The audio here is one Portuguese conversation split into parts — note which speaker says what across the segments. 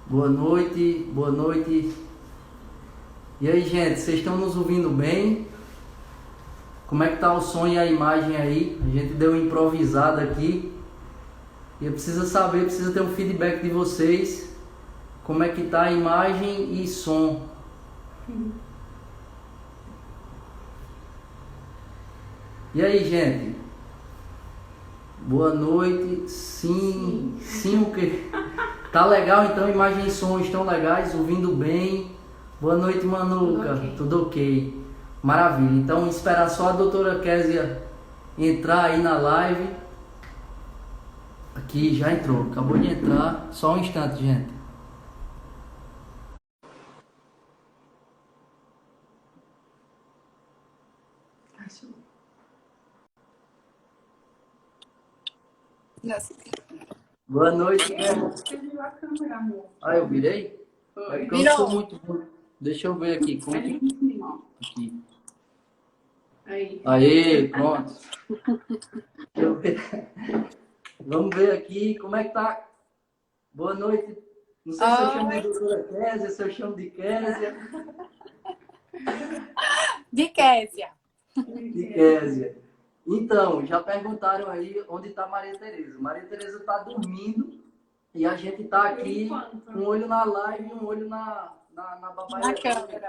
Speaker 1: Boa noite, boa noite. E aí, gente, vocês estão nos ouvindo bem? Como é que tá o som e a imagem aí? A gente deu uma improvisada aqui. E eu preciso saber, preciso ter um feedback de vocês. Como é que tá a imagem e som? E aí, gente? Boa noite. Sim, o quê? Tá legal então, imagem e som estão legais, ouvindo bem. Boa noite, Manuca. Tudo ok. Maravilha. Então, esperar só a doutora Késia entrar aí na live. Aqui, já entrou. Acabou de entrar. Só um instante, gente. Boa noite,
Speaker 2: Você viu a câmera, amor?
Speaker 1: Ah, eu virei?
Speaker 2: Foi.
Speaker 1: É porque eu não sou muito bom. Deixa eu ver aqui. Como
Speaker 2: Ali
Speaker 1: que...
Speaker 2: em cima, ó.
Speaker 1: Aqui.
Speaker 2: Aí.
Speaker 1: Aê, pronto. Deixa eu ver. Vamos ver aqui como é que tá. Boa noite. Não sei se eu chamo de doutora Késia, se eu chamo de Késia.
Speaker 3: De Késia.
Speaker 1: De Késia. Então, já perguntaram aí onde está Maria Tereza. Maria Tereza está dormindo e a gente está aqui com um olho na live e um olho na babaia.
Speaker 3: Na câmera.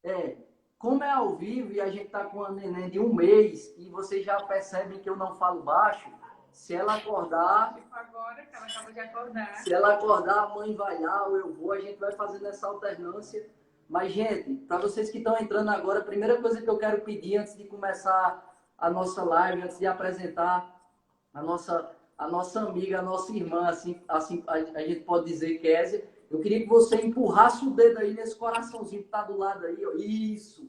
Speaker 1: É, como é ao vivo e a gente está com uma neném de 1 mês e vocês já percebem que eu não falo baixo, se ela acordar...
Speaker 2: Tipo agora, que ela acaba de acordar.
Speaker 1: Se ela acordar, a mãe vai lá ou eu vou, a gente vai fazendo essa alternância. Mas, gente, para vocês que estão entrando agora, a primeira coisa que eu quero pedir antes de começar a nossa live, antes de apresentar a nossa amiga, a nossa irmã, assim a gente pode dizer, Késia, eu queria que você empurrasse o dedo aí nesse coraçãozinho que está do lado aí, ó. Isso.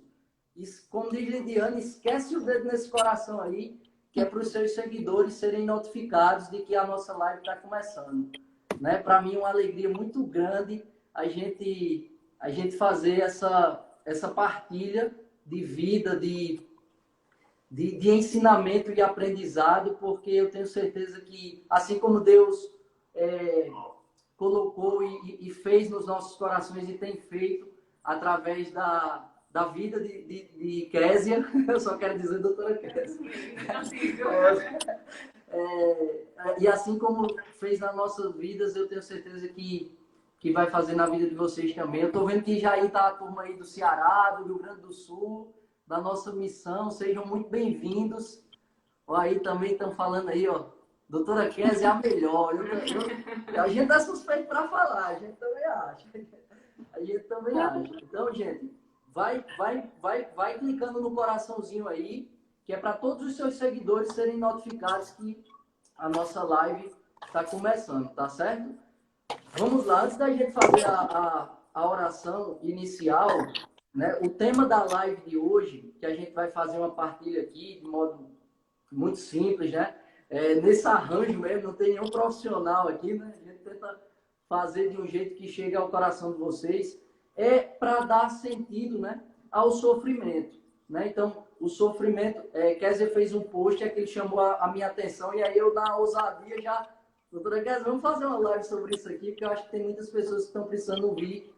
Speaker 1: Como diz Lidiane, esquece o dedo nesse coração aí, que é para os seus seguidores serem notificados de que a nossa live está começando. Né? Para mim é uma alegria muito grande a gente fazer essa partilha de vida, de ensinamento e aprendizado, porque eu tenho certeza que, assim como Deus colocou e fez nos nossos corações e tem feito através da vida de Késia, eu só quero dizer doutora Késia. E assim como fez nas nossas vidas, eu tenho certeza que vai fazer na vida de vocês também. Eu estou vendo que já está a turma aí do Ceará, do Rio Grande do Sul, da nossa missão. Sejam muito bem-vindos. Aí também estão falando aí, ó, doutora Késia é a melhor. A gente é suspeito para falar, a gente também acha. A gente também acha. Então, gente, vai clicando no coraçãozinho aí, que é para todos os seus seguidores serem notificados que a nossa live está começando, tá certo? Vamos lá, antes da gente fazer a oração inicial, né? O tema da live de hoje, que a gente vai fazer uma partilha aqui de modo muito simples, né? Nesse arranjo mesmo, não tem nenhum profissional aqui, né? A gente tenta fazer de um jeito que chegue ao coração de vocês, para dar sentido, né, ao sofrimento, né? Então, o sofrimento, Kézia fez um post que ele chamou a minha atenção, e aí eu, na ousadia, já... Doutora Kézia, vamos fazer uma live sobre isso aqui, porque eu acho que tem muitas pessoas que estão precisando ouvir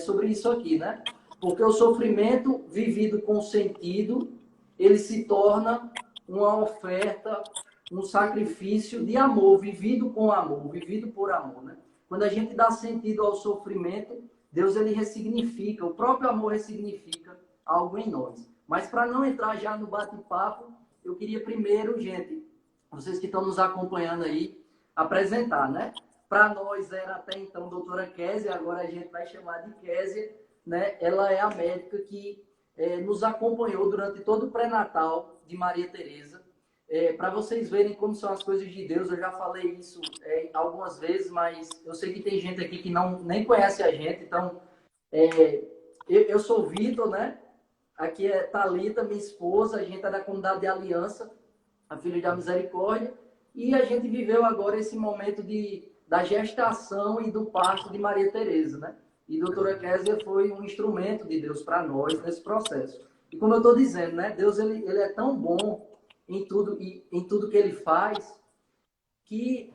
Speaker 1: sobre isso aqui, né? Porque o sofrimento vivido com sentido, ele se torna uma oferta, um sacrifício de amor, vivido com amor, vivido por amor, né? Quando a gente dá sentido ao sofrimento, Deus ele ressignifica, o próprio amor ressignifica algo em nós. Mas para não entrar já no bate-papo, eu queria primeiro, gente, vocês que estão nos acompanhando aí, apresentar, né? Para nós era até então doutora Kézia, agora a gente vai chamar de Kézia, né? Ela é a médica que nos acompanhou durante todo o pré-natal de Maria Tereza. Para vocês verem como são as coisas de Deus, eu já falei isso algumas vezes, mas eu sei que tem gente aqui que nem conhece a gente, então eu sou o Vitor, né? Aqui é Thalita, minha esposa, a gente é da comunidade de Aliança, a Filha da Misericórdia, e a gente viveu agora esse momento da gestação e do parto de Maria Tereza, né? E a doutora Kézia foi um instrumento de Deus para nós nesse processo. E como eu estou dizendo, né? Deus ele é tão bom em tudo que ele faz, que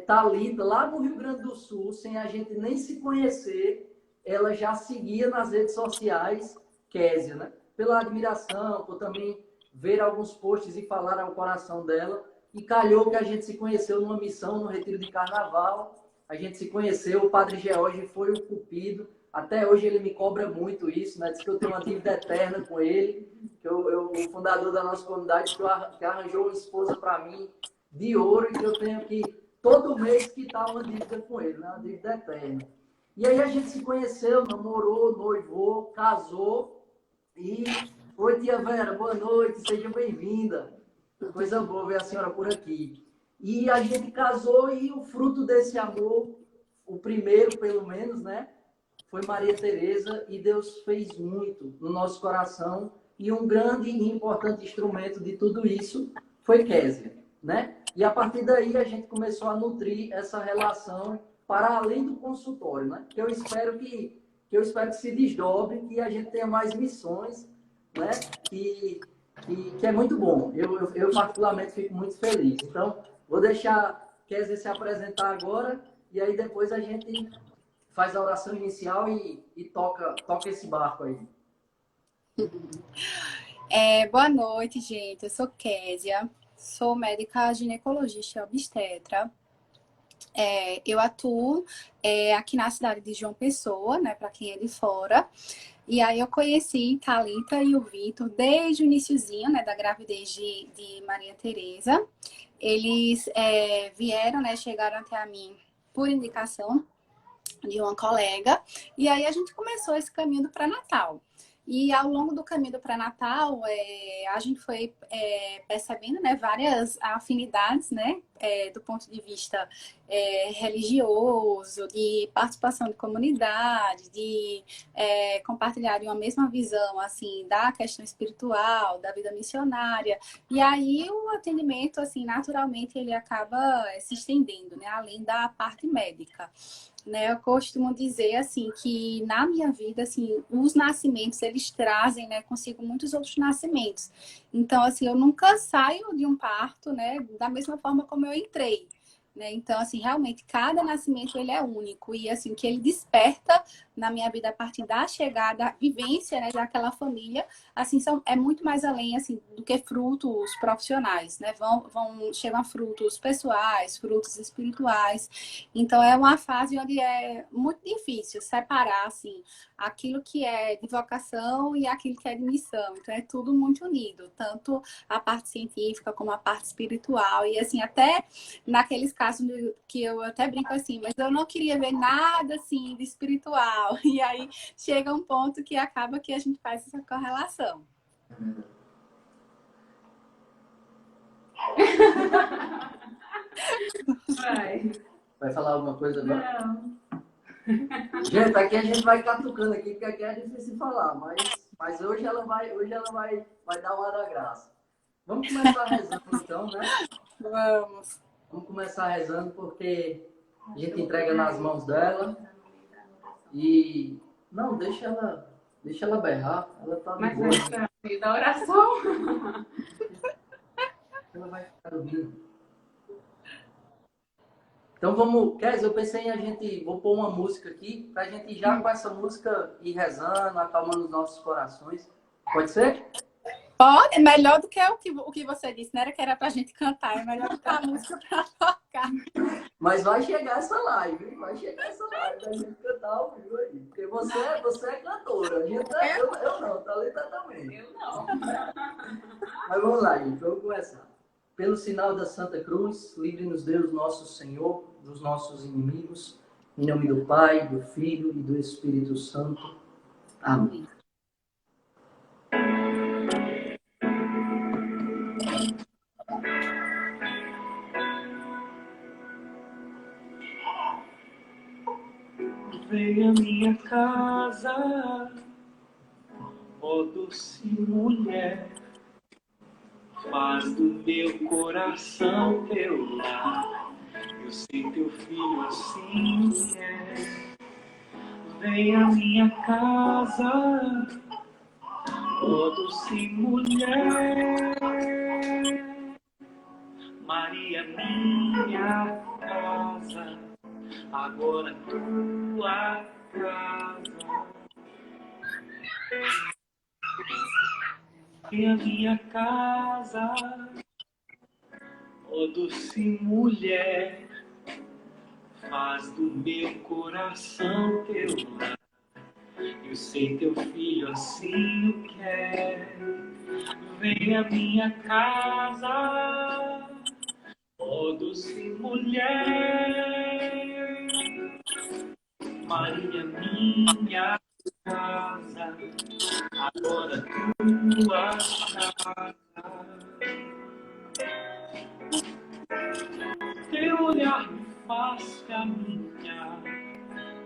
Speaker 1: Thalita, lá no Rio Grande do Sul, sem a gente nem se conhecer, ela já seguia nas redes sociais Késia, né? Pela admiração, por também ver alguns posts e falar ao coração dela. E calhou que a gente se conheceu numa missão, no retiro de carnaval. A gente se conheceu, o Padre George foi o cupido. Até hoje ele me cobra muito isso, né? Diz que eu tenho uma dívida eterna com ele, que o fundador da nossa comunidade, que arranjou uma esposa para mim de ouro, e que eu tenho que, todo mês, quitar uma dívida com ele, né? Uma dívida eterna. E aí a gente se conheceu, namorou, noivou, casou, e... Oi, tia Vera, boa noite, seja bem-vinda. Coisa boa ver a senhora por aqui. E a gente casou e o fruto desse amor, o primeiro pelo menos, né? Foi Maria Tereza, e Deus fez muito no nosso coração, e um grande e importante instrumento de tudo isso foi Késia, né? E a partir daí a gente começou a nutrir essa relação para além do consultório, né? Que eu espero que se desdobre, que a gente tenha mais missões, né? Que é muito bom. Eu particularmente fico muito feliz. Então, vou deixar Késia se apresentar agora, e aí depois a gente faz a oração inicial e toca esse barco aí.
Speaker 3: Boa noite, gente. Eu sou Késia, sou médica ginecologista e obstetra. Eu atuo aqui na cidade de João Pessoa, né, para quem é de fora. E aí eu conheci Thalita e o Vitor desde o iniciozinho, né, da gravidez de Maria Tereza. Eles vieram, né, chegaram até mim por indicação de uma colega, e aí a gente começou esse caminho do pré-natal. E ao longo do caminho do pré-natal, a gente foi percebendo, né, várias afinidades, né, do ponto de vista religioso, de participação de comunidade, de compartilhar uma mesma visão, assim, da questão espiritual, da vida missionária. E aí o atendimento, assim, naturalmente, ele acaba se estendendo, né, além da parte médica. Né, eu costumo dizer assim que na minha vida assim os nascimentos eles trazem, né, consigo muitos outros nascimentos. Então assim eu nunca saio de um parto, né, da mesma forma como eu entrei. Né? Então, assim, realmente, cada nascimento, ele é único. E, assim, que ele desperta na minha vida a partir da chegada, a vivência, né, daquela família, assim, é muito mais além, assim, do que frutos profissionais, né? Chegam frutos pessoais, frutos espirituais. Então, é uma fase onde é muito difícil separar, assim, aquilo que é de vocação e aquilo que é de missão. Então, é tudo muito unido. Tanto a parte científica como a parte espiritual. E, assim, até naqueles casos que eu até brinco assim, mas eu não queria ver nada assim de espiritual. E aí chega um ponto que acaba que a gente faz essa correlação.
Speaker 1: Vai falar alguma coisa agora?
Speaker 2: Não.
Speaker 1: Gente, aqui a gente vai catucando aqui, porque aqui é difícil falar, mas hoje ela vai dar o ar da graça. Vamos começar rezando então, né? Vamos começar rezando, porque a gente entrega nas mãos dela. E não, deixa ela berrar, ela tá
Speaker 2: Mas
Speaker 1: boa.
Speaker 2: no meio da oração.
Speaker 1: Ela vai ficar ouvindo. Então vamos, Kézia, eu pensei vou pôr uma música aqui, pra gente já com essa música ir rezando, acalmando os nossos corações. Pode ser?
Speaker 3: Pode, é melhor do que o que você disse, né? Que era pra gente cantar, é melhor do que a música pra tocar.
Speaker 1: Mas vai chegar essa live, hein? Vai chegar essa live da gente cantar ao vivo aí. Porque você é cantora, a gente eu não, Thalita também.
Speaker 2: Eu não.
Speaker 1: Mas vamos lá, gente, vamos começar. Pelo sinal da Santa Cruz, livre-nos Deus nosso Senhor dos nossos inimigos. Em nome do Pai, do Filho e do Espírito Santo. Amém.
Speaker 4: Venha à minha casa, ó doce mulher, faz do meu coração teu lar, eu sei teu filho assim quer. Venha à minha casa, ó doce mulher, Maria, minha casa, agora tua casa. E a minha casa, ó doce mulher, faz do meu coração teu lar. Eu sei teu filho assim o quer. Vem a minha casa, ó doce mulher. Maria, minha casa, agora tua casa. Teu olhar me faz caminhar,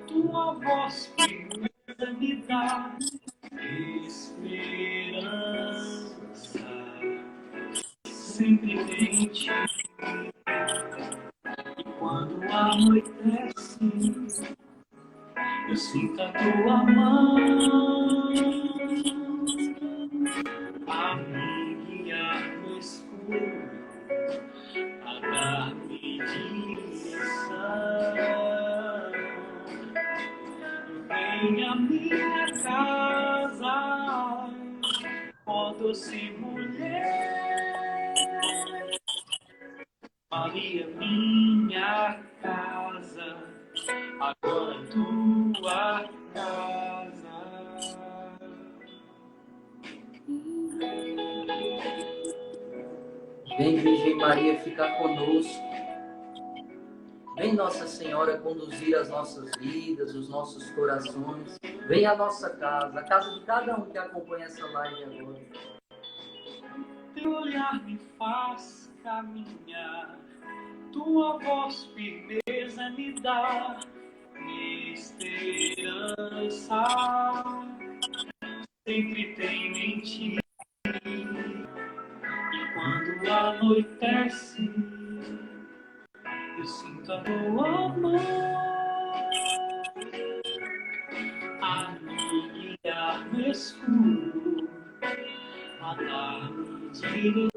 Speaker 4: tua voz primeira me dá esperança. Sempre tem ti. E quando anoitece, eu sinto a tua mão a me guiar no escuro, a dar-me direção. Vem à minha casa, ó doce mulher. Maria, minha casa, agora tua casa.
Speaker 1: Vem, Virgem Maria, ficar conosco. Vem, Nossa Senhora, conduzir as nossas vidas, os nossos corações. Vem à nossa casa, a casa de cada um que acompanha essa live agora.
Speaker 4: Teu olhar me faz caminhar, tua voz firmeza me dá esperança. Sempre tenho em ti. E quando anoitece, eu sinto a tua mão a me guiar no escuro, a dar-me direção.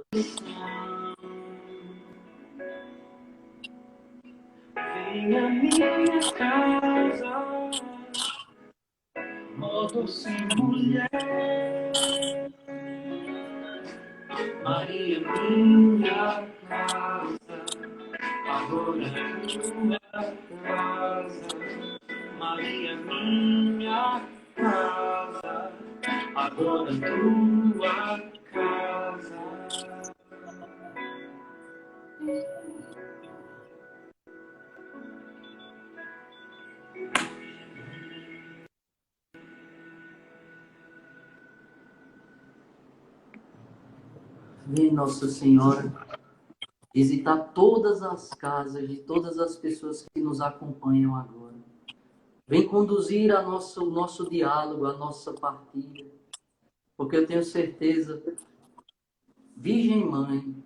Speaker 4: Vem à minha casa, ó doce mulher. Maria, minha casa, agora tua casa. Maria, minha casa, agora tua casa.
Speaker 1: Vem, Nossa Senhora, visitar todas as casas de todas as pessoas que nos acompanham agora. Vem conduzir o nosso diálogo, a nossa partilha. Porque eu tenho certeza, Virgem Mãe,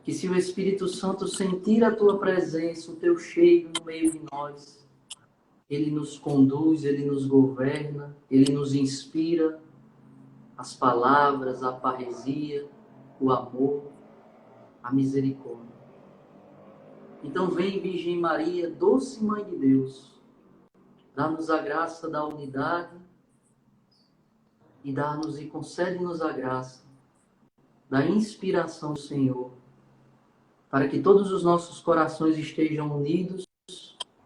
Speaker 1: que se o Espírito Santo sentir a tua presença, o teu cheiro no meio de nós, ele nos conduz, ele nos governa, ele nos inspira as palavras, a parresia, o amor, a misericórdia. Então vem, Virgem Maria, doce Mãe de Deus, dá-nos a graça da unidade e dá-nos e concede-nos a graça da inspiração do Senhor, para que todos os nossos corações estejam unidos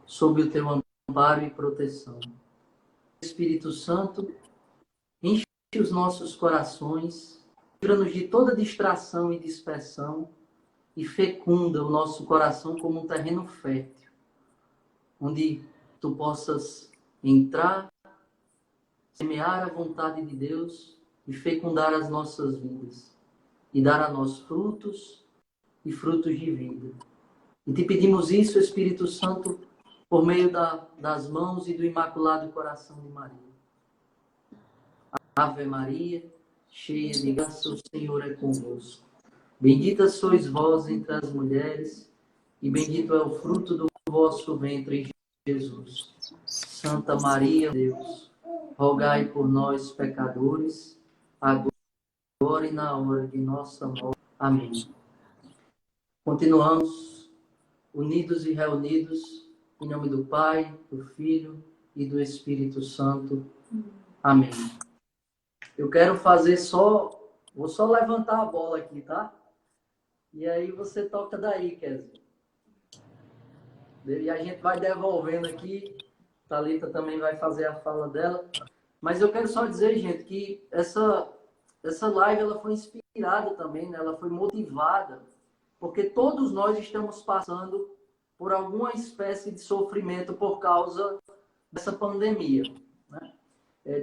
Speaker 1: sob o teu amparo e proteção. Espírito Santo, enche os nossos corações, livra-nos de toda distração e dispersão e fecunda o nosso coração como um terreno fértil, onde tu possas entrar, semear a vontade de Deus e fecundar as nossas vidas e dar a nós frutos e frutos de vida. E te pedimos isso, Espírito Santo, por meio das mãos e do Imaculado Coração de Maria. Ave Maria, cheia de graça, o Senhor é convosco. Bendita sois vós entre as mulheres, e bendito é o fruto do vosso ventre, Jesus. Santa Maria, Deus, rogai por nós, pecadores, agora e na hora de nossa morte. Amém. Continuamos unidos e reunidos em nome do Pai, do Filho e do Espírito Santo. Amém. Eu quero fazer vou só levantar a bola aqui, tá? E aí você toca daí, Kézia. E a gente vai devolvendo aqui. Thalita também vai fazer a fala dela. Mas eu quero só dizer, gente, que essa live ela foi inspirada também, né? Ela foi motivada, porque todos nós estamos passando por alguma espécie de sofrimento por causa dessa pandemia, né?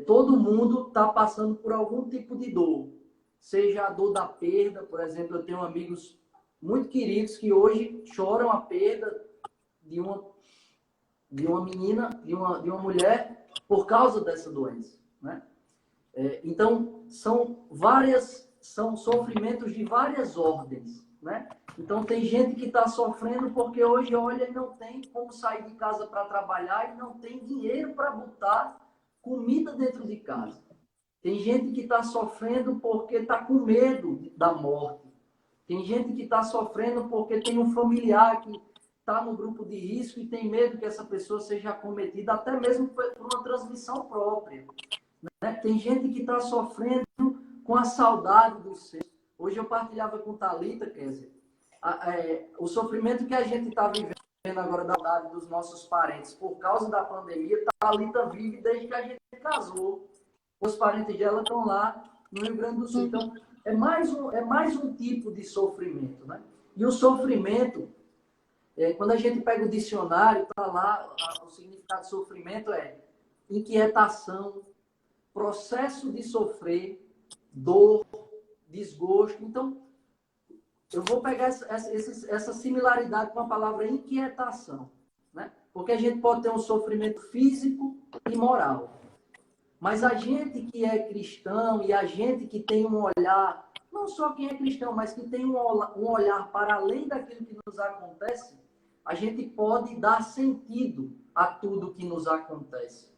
Speaker 1: Todo mundo está passando por algum tipo de dor, seja a dor da perda. Por exemplo, eu tenho amigos muito queridos que hoje choram a perda de uma menina, de uma mulher, por causa dessa doença, né? Então, são sofrimentos de várias ordens, né? Então, tem gente que está sofrendo porque hoje, olha, não tem como sair de casa para trabalhar e não tem dinheiro para botar comida dentro de casa. Tem gente que está sofrendo porque está com medo da morte. Tem gente que está sofrendo porque tem um familiar que está no grupo de risco e tem medo que essa pessoa seja acometida, até mesmo por uma transmissão própria, né? Tem gente que está sofrendo com a saudade do ser. Hoje eu partilhava com Thalita, Kézia, o sofrimento que a gente está vivendo agora da saudade dos nossos parentes por causa da pandemia. Thalita vive desde que a gente casou. Os parentes dela estão lá no Rio Grande do Sul. Então, é mais um tipo de sofrimento, né? E o sofrimento, quando a gente pega o dicionário, está lá, o significado de sofrimento é inquietação, processo de sofrer, dor, desgosto. Então, eu vou pegar essa similaridade com a palavra inquietação, né? Porque a gente pode ter um sofrimento físico e moral. Mas a gente que é cristão e a gente que tem um olhar, não só quem é cristão, mas que tem um olhar para além daquilo que nos acontece, a gente pode dar sentido a tudo que nos acontece.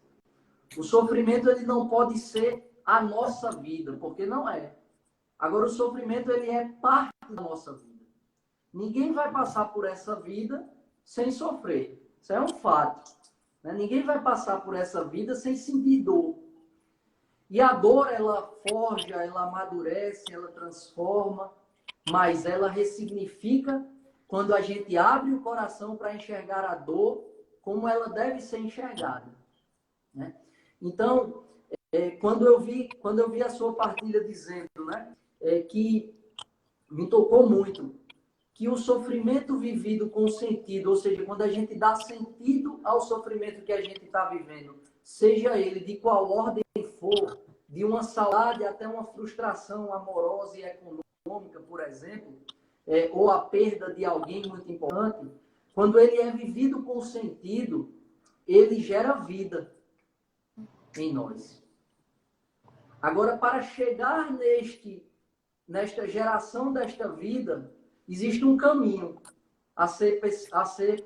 Speaker 1: O sofrimento ele não pode ser a nossa vida, porque não é. Agora, o sofrimento ele é parte da nossa vida. Ninguém vai passar por essa vida sem sofrer. Isso é um fato, né? Ninguém vai passar por essa vida sem sentir dor. E a dor, ela forja, ela amadurece, ela transforma, mas ela ressignifica quando a gente abre o coração para enxergar a dor como ela deve ser enxergada, né? Então, quando eu vi a sua partilha dizendo, né, que me tocou muito, que o sofrimento vivido com sentido, ou seja, quando a gente dá sentido ao sofrimento que a gente está vivendo, seja ele de qual ordem for, de uma saudade até uma frustração amorosa e econômica, por exemplo, ou a perda de alguém muito importante, quando ele é vivido com sentido, ele gera vida em nós. Agora, para chegar nesta geração desta vida, existe um caminho a ser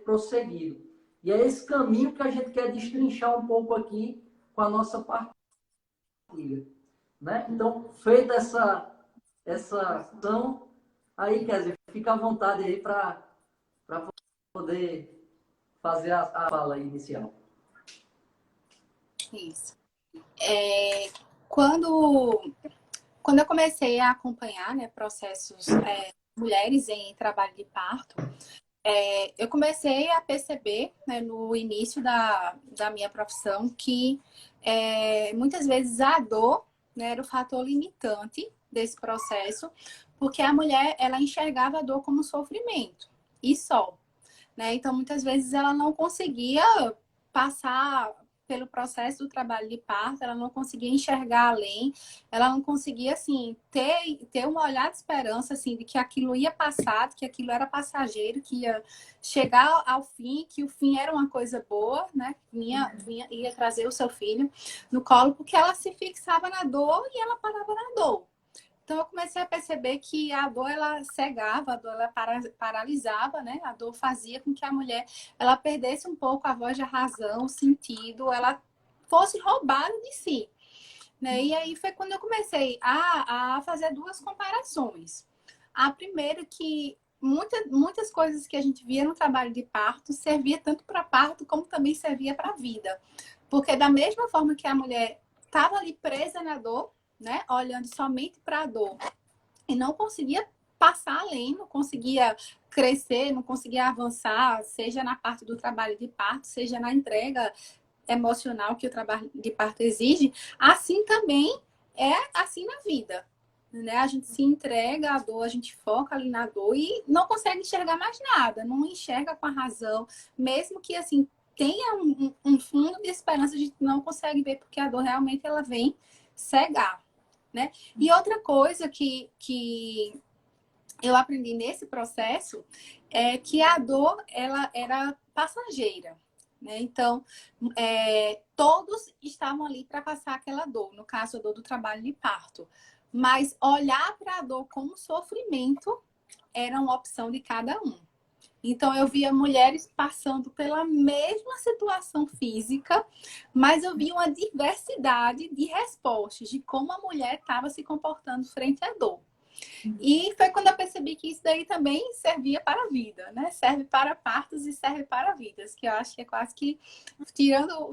Speaker 1: prosseguido. E é esse caminho que a gente quer destrinchar um pouco aqui com a nossa partilha, né? Então, feita essa ação, aí, quer dizer, fica à vontade aí para poder fazer a fala inicial.
Speaker 3: Isso. Quando eu comecei a acompanhar, né, processos mulheres em trabalho de parto, eu comecei a perceber, né, no início da minha profissão que muitas vezes a dor, né, era o fator limitante desse processo, porque a mulher ela enxergava a dor como sofrimento e só, né? Então muitas vezes ela não conseguia passar pelo processo do trabalho de parto, ela não conseguia enxergar além, ela não conseguia, assim, ter um olhar de esperança, assim, de que aquilo ia passar, de que aquilo era passageiro, que ia chegar ao fim, que o fim era uma coisa boa, né? Ia trazer o seu filho no colo, porque ela se fixava na dor e ela parava na dor. Então, eu comecei a perceber que a dor, ela cegava, a dor, ela paralisava, né? A dor fazia com que a mulher, ela perdesse um pouco a voz da razão, o sentido, ela fosse roubada de si, né? E aí foi quando eu comecei a fazer duas comparações. A primeira que muitas coisas que a gente via no trabalho de parto servia tanto para parto como também servia para a vida. Porque da mesma forma que a mulher estava ali presa na dor, né, olhando somente para a dor e não conseguia passar além, não conseguia crescer, não conseguia avançar, seja na parte do trabalho de parto, seja na entrega emocional que o trabalho de parto exige, assim também é assim na vida. Né? A gente se entrega à dor, a gente foca ali na dor e não consegue enxergar mais nada, não enxerga com a razão, mesmo que assim tenha um fundo de esperança, a gente não consegue ver, porque a dor realmente ela vem cegar. Né? E outra coisa que eu aprendi nesse processo é que a dor ela era passageira. Né? Então, todos estavam ali para passar aquela dor, no caso, a dor do trabalho de parto. Mas olhar para a dor como sofrimento era uma opção de cada um. Então, eu via mulheres passando pela mesma situação física, mas eu via uma diversidade de respostas, de como a mulher estava se comportando frente à dor. E foi quando eu percebi que isso daí também servia para a vida, né? Serve para partos e serve para vidas, que eu acho que é quase que,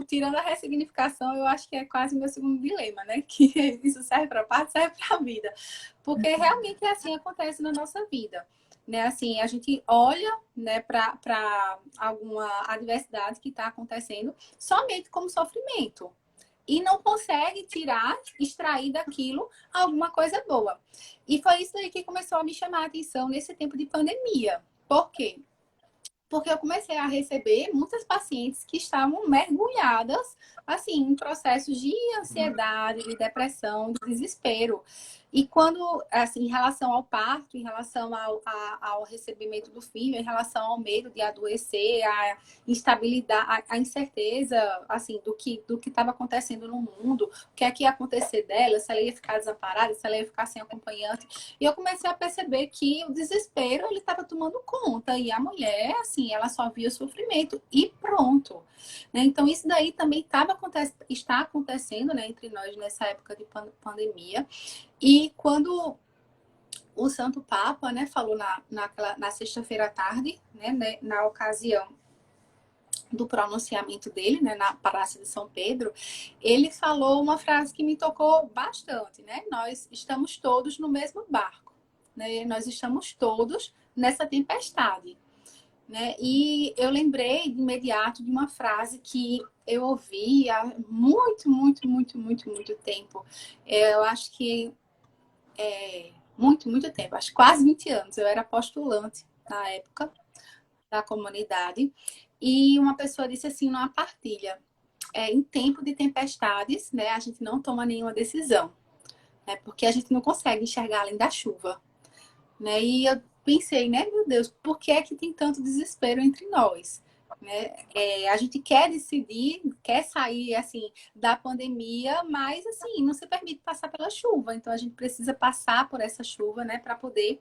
Speaker 3: tirando a ressignificação, eu acho que é quase o meu segundo dilema, né? Que isso serve para parto, serve para a vida. Porque realmente é assim que acontece na nossa vida. Né? Assim, a gente olha, né, para alguma adversidade que está acontecendo somente como sofrimento. E não consegue extrair daquilo alguma coisa boa. E foi isso aí que começou a me chamar a atenção nesse tempo de pandemia. Por quê? Porque eu comecei a receber muitas pacientes que estavam mergulhadas, assim, em processos de ansiedade, de depressão, de desespero. E quando, assim, em relação ao parto, em relação ao recebimento do filho, em relação ao medo de adoecer, a instabilidade, a incerteza, assim, do que estava acontecendo no mundo, o que é que ia acontecer dela, se ela ia ficar desamparada, se ela ia ficar sem acompanhante. E eu comecei a perceber que o desespero, ele estava tomando conta. E a mulher, assim, ela só via o sofrimento e pronto. Né? Então, isso daí também está acontecendo, né, entre nós nessa época de pandemia. E quando o Santo Papa, né, falou na sexta-feira à tarde, né, na ocasião do pronunciamento dele, né, na Praça de São Pedro, ele falou uma frase que me tocou bastante, né? Nós estamos todos no mesmo barco, né? Nós estamos todos nessa tempestade, né? E eu lembrei de imediato de uma frase que eu ouvi há muito tempo. Eu acho que muito tempo, acho que quase 20 anos. Eu era postulante na época da comunidade e uma pessoa disse assim numa partilha: em tempo de tempestades, né, a gente não toma nenhuma decisão, né, porque a gente não consegue enxergar além da chuva, né? E eu pensei, né, meu Deus, por que é que tem tanto desespero entre nós? Né? A gente quer decidir, quer sair assim da pandemia, mas assim não se permite passar pela chuva. Então a gente precisa passar por essa chuva, né, para poder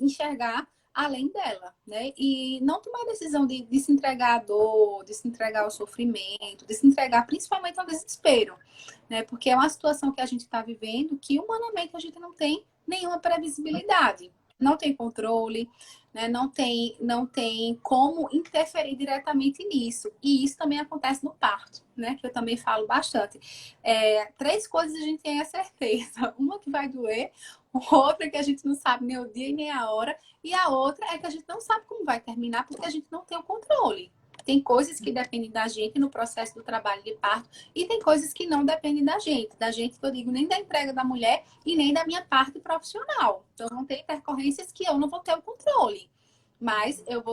Speaker 3: enxergar além dela, né? E não tomar a decisão de se entregar à dor, de se entregar ao sofrimento, de se entregar principalmente ao desespero, né? Porque é uma situação que a gente está vivendo que humanamente a gente não tem nenhuma previsibilidade, não tem controle, né? Não tem como interferir diretamente nisso. E isso também acontece no parto, né? Que eu também falo bastante. 3 coisas a gente tem a certeza. Uma que vai doer, outra que a gente não sabe nem o dia e nem a hora, e a outra é que a gente não sabe como vai terminar porque a gente não tem o controle. Tem coisas que dependem da gente no processo do trabalho de parto e tem coisas que não dependem da gente que eu digo, nem da entrega da mulher e nem da minha parte profissional. Então vão ter intercorrências que eu não vou ter o controle, mas eu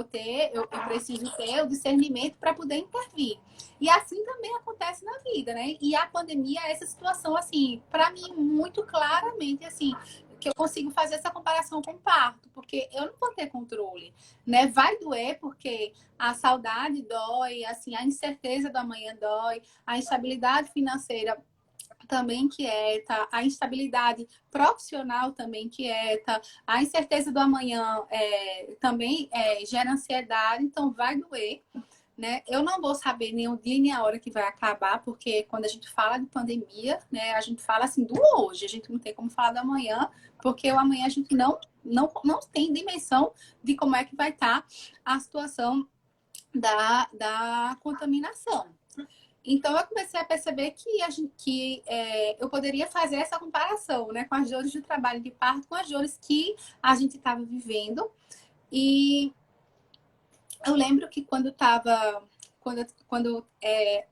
Speaker 3: preciso ter o discernimento para poder intervir. E assim também acontece na vida, né? E a pandemia é essa situação, assim, para mim, muito claramente, assim, que eu consigo fazer essa comparação com o parto, porque eu não vou ter controle, né? Vai doer porque a saudade dói, assim, a incerteza do amanhã dói, a instabilidade financeira também quieta, a instabilidade profissional também quieta, a incerteza do amanhã também gera ansiedade, então vai doer, né? Eu não vou saber nem o dia nem a hora que vai acabar, porque quando a gente fala de pandemia, né, a gente fala assim do hoje, a gente não tem como falar do amanhã, porque o amanhã a gente não tem dimensão de como é que vai estar a situação da contaminação. Então, eu comecei a perceber eu poderia fazer essa comparação, né, com as dores do trabalho de parto, com as dores que a gente estava vivendo. E eu lembro que quando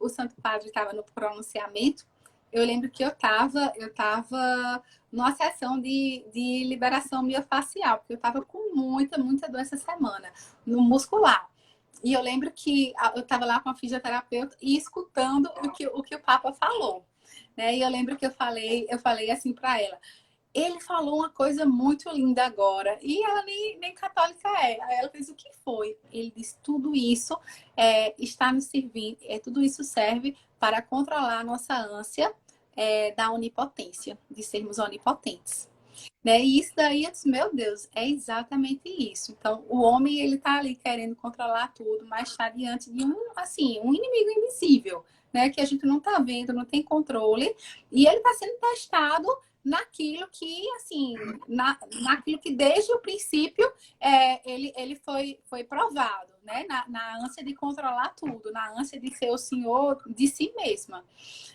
Speaker 3: o Santo Padre estava no pronunciamento, eu lembro que eu estava numa sessão de liberação miofacial, porque eu estava com muita dor essa semana, no muscular. E eu lembro que eu estava lá com a fisioterapeuta e escutando o que o Papa falou, né? E eu lembro que eu falei assim para ela: ele falou uma coisa muito linda agora, e ela nem católica é. Aí ela fez: o que foi? Ele disse: tudo isso está nos servindo, tudo isso serve para controlar a nossa ânsia da onipotência, de sermos onipotentes. Né? E isso daí, eu disse, meu Deus, é exatamente isso. Então, o homem, ele tá ali querendo controlar tudo, mas está diante de um inimigo invisível, né? Que a gente não tá vendo, não tem controle, e ele está sendo testado naquilo que, assim, naquilo que desde o princípio ele foi provado, né? Na ânsia de controlar tudo, na ânsia de ser o senhor de si mesma.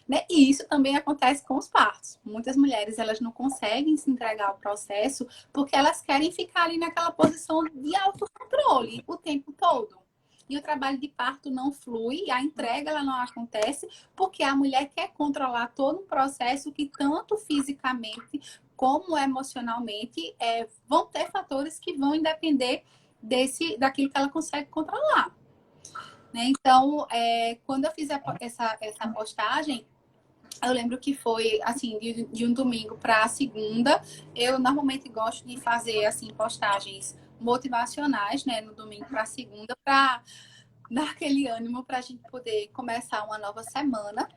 Speaker 3: Né? E isso também acontece com os partos. Muitas mulheres, elas não conseguem se entregar ao processo porque elas querem ficar ali naquela posição de autocontrole o tempo todo. E o trabalho de parto não flui, a entrega ela não acontece porque a mulher quer controlar todo um processo que tanto fisicamente como emocionalmente vão ter fatores que vão depender daquilo que ela consegue controlar. Né? Então, quando eu fiz essa postagem, eu lembro que foi, assim, de um domingo para a segunda. Eu normalmente gosto de fazer, assim, postagens motivacionais, né, no domingo para a segunda, para dar aquele ânimo para a gente poder começar uma nova semana.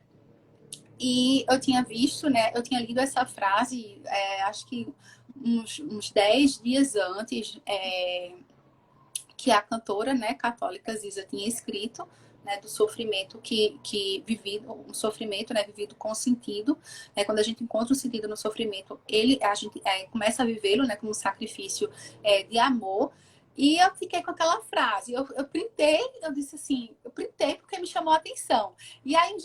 Speaker 3: E eu tinha visto, né, eu tinha lido essa frase, acho que uns 10 dias antes, que a cantora, né, católica Ziza tinha escrito, né, do sofrimento vivido, um sofrimento, né, vivido com sentido, né, quando a gente encontra um sentido no sofrimento, a gente começa a vivê-lo, né, como um sacrifício de amor. E eu fiquei com aquela frase, eu printei, eu disse assim, eu printei porque me chamou a atenção. E aí,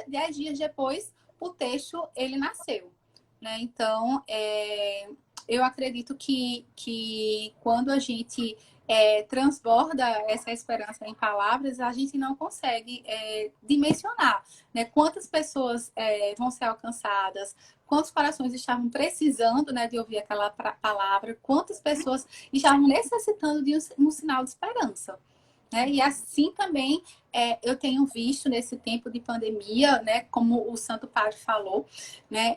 Speaker 3: 10 dias depois, o texto, ele nasceu. Né? Então, eu acredito que quando a gente transborda essa esperança em palavras, a gente não consegue dimensionar, né? Quantas pessoas vão ser alcançadas, quantos corações estavam precisando, né, de ouvir aquela palavra, quantas pessoas estavam necessitando de um sinal de esperança. Né? E assim também eu tenho visto nesse tempo de pandemia, né, como o Santo Padre falou, né,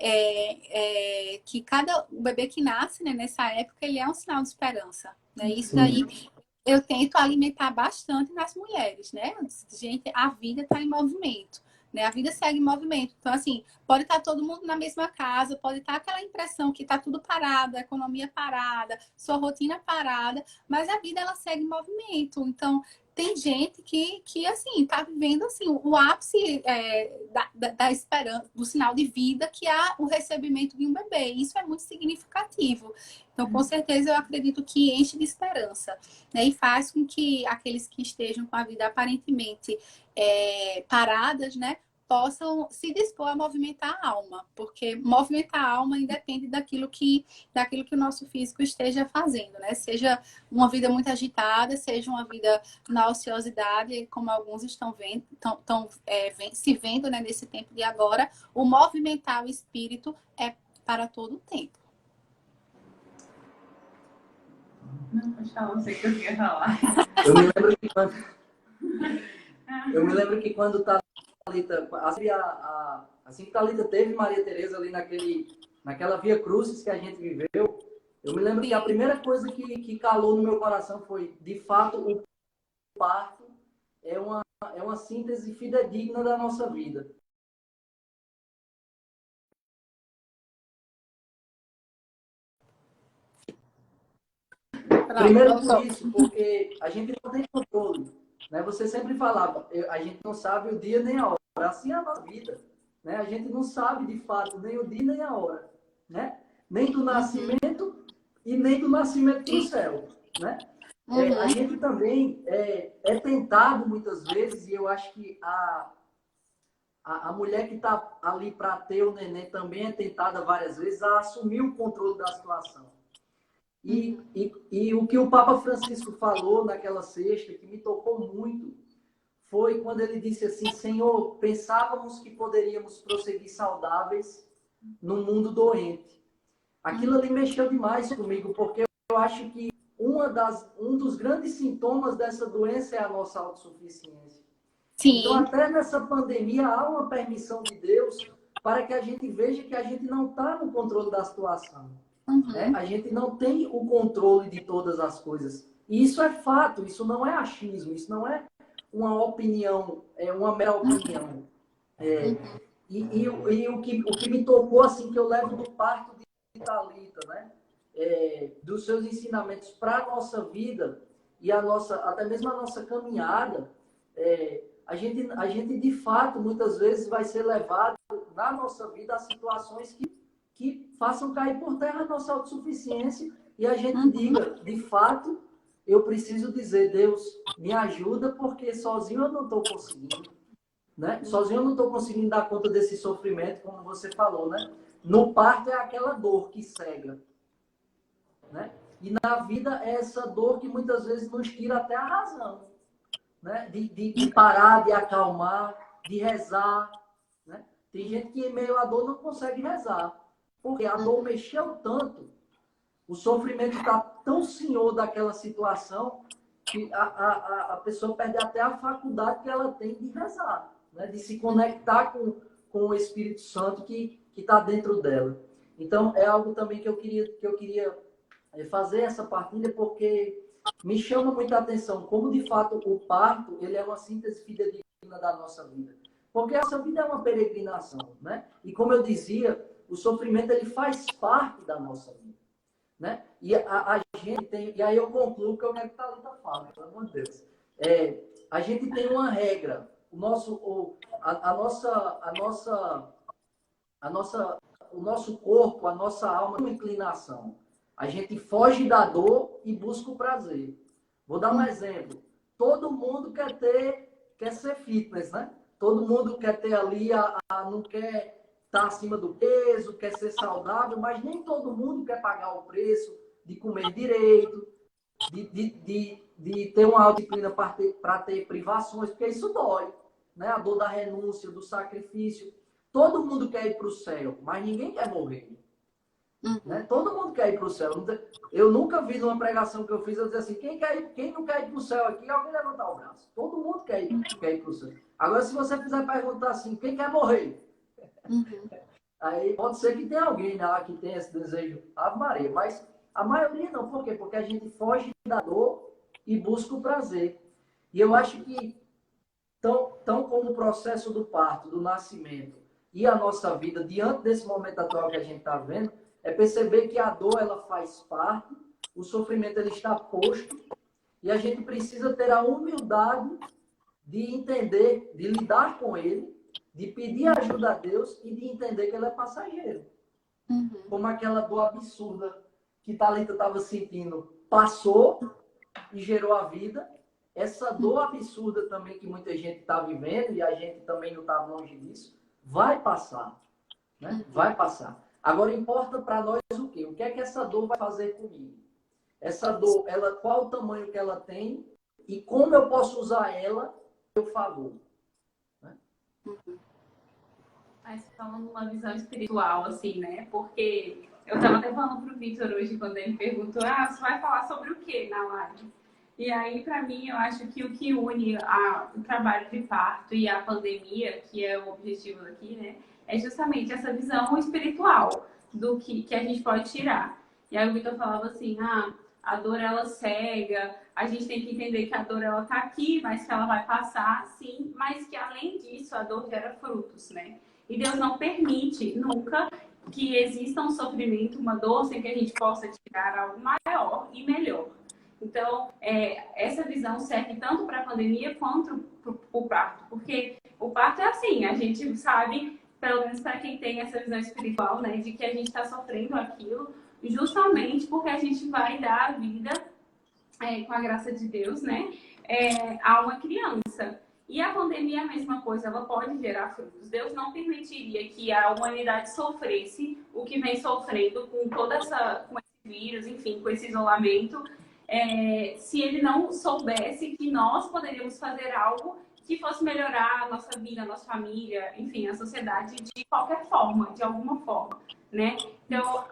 Speaker 3: que o bebê que nasce, né, nessa época, ele é um sinal de esperança. Né? Isso daí eu tento alimentar bastante nas mulheres. Né? Gente, a vida está em movimento. Né? A vida segue em movimento. Então, assim, pode estar todo mundo na mesma casa, pode estar aquela impressão que está tudo parado, a economia parada, sua rotina parada, mas a vida, ela segue em movimento. Então, tem gente que assim, está vivendo assim, o ápice da esperança, do sinal de vida, que é o recebimento de um bebê. Isso é muito significativo. Então, com certeza, eu acredito que enche de esperança. Né? E faz com que aqueles que estejam com a vida aparentemente paradas, né, possam se dispor a movimentar a alma, porque movimentar a alma independe daquilo que o nosso físico esteja fazendo, né? Seja uma vida muito agitada, seja uma vida na ociosidade, como alguns estão se vendo, né, nesse tempo de agora, o movimentar o espírito é para todo o tempo.
Speaker 2: Não, pode falar, não sei o que eu ia falar.
Speaker 1: Eu me lembro que quando Thalita, assim que Thalita teve Maria Tereza ali naquela Via Crucis que a gente viveu, eu me lembro que a primeira coisa que calou no meu coração foi, de fato, o parto é uma síntese fidedigna da nossa vida. Primeiro por isso, porque a gente não tem controle Né? Você sempre falava, a gente não sabe o dia nem a hora. Assim é a nossa vida. Né? A gente não sabe, de fato, nem o dia nem a hora. Né? Nem do nascimento e nem do nascimento do céu. Né? A gente também é tentado muitas vezes, e eu acho que a mulher que está ali para ter o neném também é tentada várias vezes a assumir o controle da situação. E o que o Papa Francisco falou naquela sexta, que me tocou muito, foi quando ele disse assim: Senhor, pensávamos que poderíamos prosseguir saudáveis num mundo doente. Aquilo ali mexeu demais comigo, porque eu acho que um dos grandes sintomas dessa doença é a nossa autossuficiência.
Speaker 3: Sim.
Speaker 1: Então, até nessa pandemia, há uma permissão de Deus para que a gente veja que a gente não está no controle da situação. Né? A gente não tem o controle de todas as coisas. E isso é fato, isso não é achismo, isso não é uma opinião, é uma mera opinião. E o que me tocou, assim, que eu levo do parto de Thalita, né? Dos seus ensinamentos para a nossa vida e até mesmo a nossa caminhada, a gente de fato, muitas vezes, vai ser levado na nossa vida a situações que façam cair por terra a nossa autossuficiência e a gente diga, de fato, eu preciso dizer, Deus, me ajuda, porque sozinho eu não estou conseguindo. Né? Sozinho eu não estou conseguindo dar conta desse sofrimento, como você falou. Né? No parto é aquela dor que cega. Né? E na vida é essa dor que muitas vezes nos tira até a razão. Né? De parar, de acalmar, de rezar. Né? Tem gente que em meio à dor não consegue rezar. Porque a dor mexeu tanto, o sofrimento está tão senhor daquela situação, que a pessoa perde até a faculdade que ela tem de rezar, né? De se conectar com o Espírito Santo que está dentro dela. Então, é algo também que eu queria fazer essa partilha, porque me chama muita atenção como, de fato, o parto ele é uma síntese fidedigna da nossa vida. Porque a nossa vida é uma peregrinação. Né? E, como eu dizia, o sofrimento ele faz parte da nossa vida. Né? E a gente tem, e aí eu concluo que eu quero que a Thalita fale, pelo amor de Deus. A gente tem uma regra, o nosso corpo, a nossa alma tem uma inclinação. A gente foge da dor e busca o prazer. Vou dar um exemplo. Todo mundo quer ser fitness, né? Todo mundo quer ter ali, não quer estar acima do peso, quer ser saudável, mas nem todo mundo quer pagar o preço de comer direito, de ter uma autodisciplina para ter privações, porque isso dói. Né? A dor da renúncia, do sacrifício. Todo mundo quer ir para o céu, mas ninguém quer morrer. Né? Todo mundo quer ir para o céu. Eu nunca vi numa pregação que eu fiz, eu dizer assim, quem não quer ir para o céu aqui, alguém levantar o braço. Todo mundo quer ir para o céu. Agora, se você fizer perguntar assim, quem quer morrer? Aí pode ser que tenha alguém lá que tenha esse desejo, Ave Maria, mas a maioria não. Por quê? Porque a gente foge da dor e busca o prazer. E eu acho que, tão como o processo do parto, do nascimento e a nossa vida, diante desse momento atual que a gente está vendo, é perceber que a dor ela faz parte, o sofrimento ele está posto, e a gente precisa ter a humildade de entender, de lidar com ele, de pedir ajuda a Deus e de entender que ele é passageiro. Como aquela dor absurda que Thalita estava sentindo passou e gerou a vida. Essa dor absurda também que muita gente está vivendo, e a gente também não está longe disso, vai passar. Né? Vai passar. Agora, importa para nós o quê? O que é que essa dor vai fazer comigo? Essa dor, qual o tamanho que ela tem e como eu posso usar ela a meu favor.
Speaker 2: Mas falando uma visão espiritual, assim, né? Porque eu estava até falando pro Victor hoje, quando ele perguntou, você vai falar sobre o quê na live? E aí, para mim, eu acho que o que une o trabalho de parto e a pandemia, que é o objetivo aqui, né? É justamente essa visão espiritual do que a gente pode tirar. E aí o Victor falava assim, a dor ela cega, a gente tem que entender que a dor ela tá aqui, mas que ela vai passar, sim, mas que além disso a dor gera frutos, né? E Deus não permite nunca que exista um sofrimento, uma dor, sem que a gente possa tirar algo maior e melhor. Então, essa visão serve tanto para a pandemia quanto para o parto, porque o parto é assim, a gente sabe, pelo menos para quem tem essa visão espiritual, né, de que a gente está sofrendo aquilo justamente porque a gente vai dar a vida, com a graça de Deus, né, a uma criança. E a pandemia é a mesma coisa, ela pode gerar frutos. Deus não permitiria que a humanidade sofresse o que vem sofrendo com com esse vírus, enfim, com esse isolamento, se ele não soubesse que nós poderíamos fazer algo que fosse melhorar a nossa vida, a nossa família, enfim, a sociedade de qualquer forma, de alguma forma, né? Então,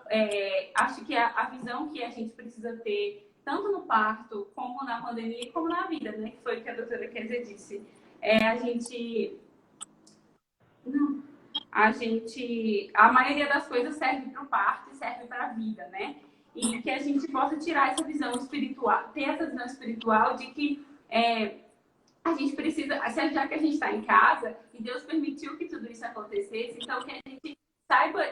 Speaker 2: acho que a visão que a gente precisa ter, tanto no parto, como na pandemia, como na vida, né? Que foi o que a doutora Kézia disse. A maioria das coisas serve para o parto e serve para a vida, né? E que a gente possa tirar essa visão espiritual, ter essa visão espiritual de que a gente precisa, já que a gente está em casa e Deus permitiu que tudo isso acontecesse, então que a gente saiba